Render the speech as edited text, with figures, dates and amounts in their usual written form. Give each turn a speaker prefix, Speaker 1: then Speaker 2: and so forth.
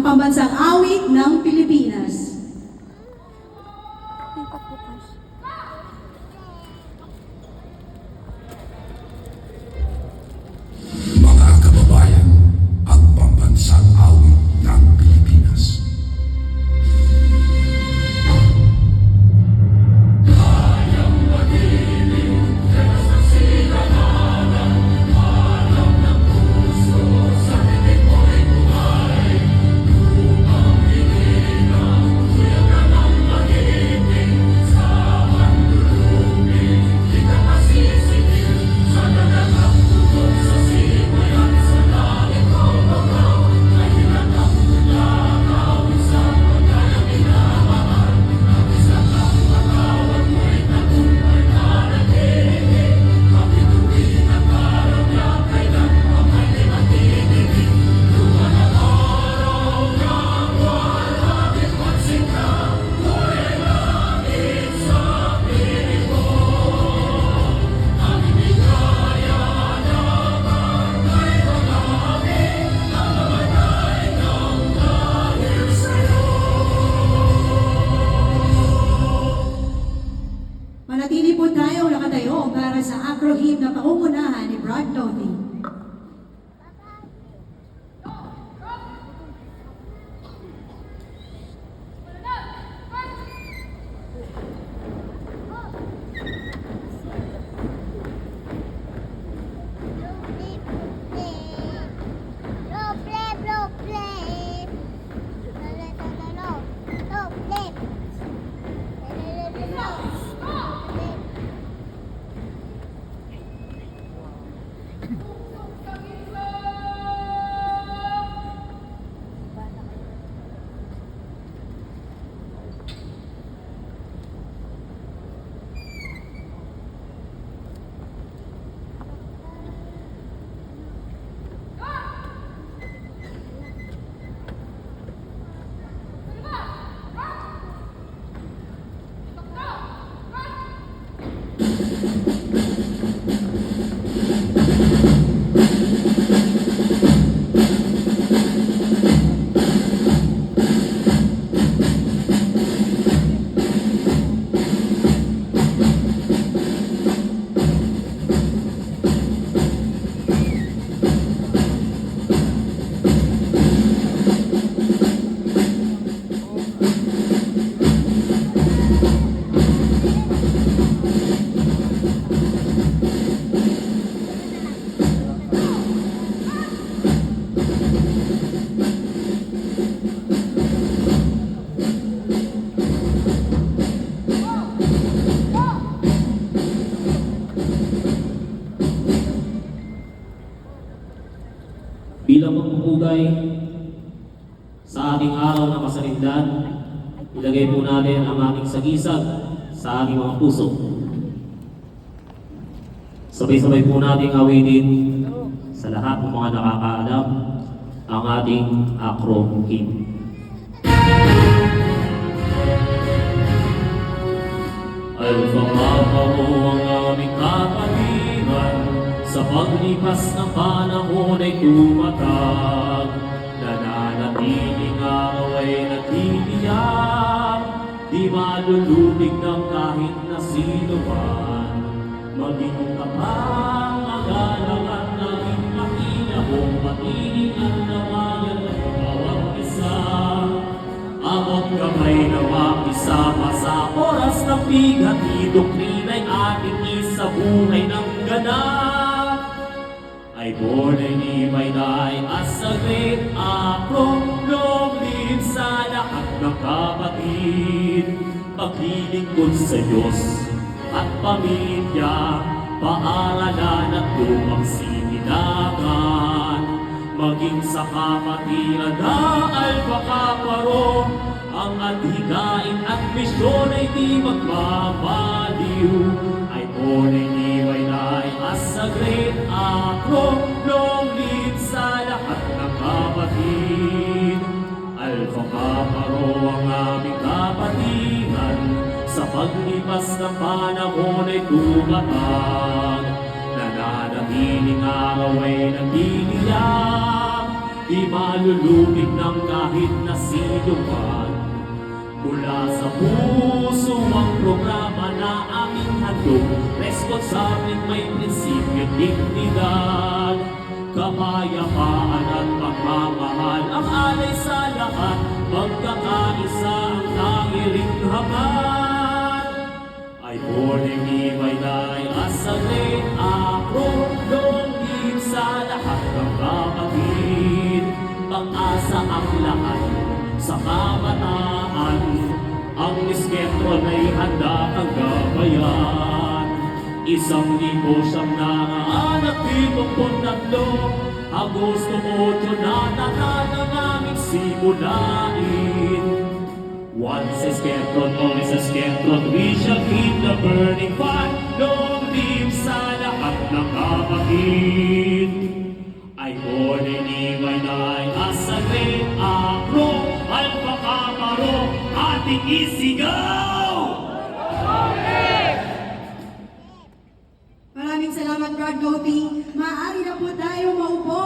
Speaker 1: pambansang awit ng Pilipinas.
Speaker 2: Mga kababayan, ang pambansang awit ng Pilipinas.
Speaker 1: Manatili po tayo nakatayo para sa acro hymn na pangungunahan ni Brad Doty.
Speaker 3: Bilang magpupugay sa ating araw na kasarindan, ilagay po natin ang ating sagisag sa ating mga puso. Sabay-sabay po nating awitin sa lahat ng mga nakakaalam ang ating acro hymn. Alpha Papa mo ang aming kapatiran, sa paglipas ng panahon ay tumatag, nananatiling araw ay nagtitiyak, di malulutig ng kahit na sino man. Maging kapang magalangan naging makina kung patinig ang nawayan ng bawat isa. Amot kamay nawa isama sa oras ng bigat, idokrina'y ating isa buhay ng ganap. I born and may die as a great acro, long live sa lahat ng kapatid. Paglilingkod sa Diyos at pamilya, paaralan at lumang sinilagan. Maging sa kapatiran na Alpha Kappa Rho, ang adhikain at misyon ay di magmamaliw. I born and may die as a great acro, long live sa lahat ng kapatid. Alpha Kappa Rho ang aming kapatiran, sa paglipas ng panahon ay tumatag, nananatiling araw ay nagtitiyak, di malulupig ng kahit na sino man. Mula sa puso ang programa na aming handog, responsabling may prinsipyo, dignidad, kapayapaan at pagmamahal, ang alay sa lahat, magkakaisa ang tangiling hangad. I born in Ibay Day, as a late acronym sa lahat ng kapatid, pag-asa ang lahat sa kabataan, ang disketron ay handa kang gabayan. 1,000 siyang naaanak, 73 Agosto 8 na ng aming simulain. Once a sketron, always a sketron, we shall keep the burning fire. Long live sa lahat ng kapatid. Ay born in Ibay Day, as a great acro, Alpha Kaparo, ating isigaw!
Speaker 1: Maraming salamat, Brad Gopi. Maaari na po tayo maupo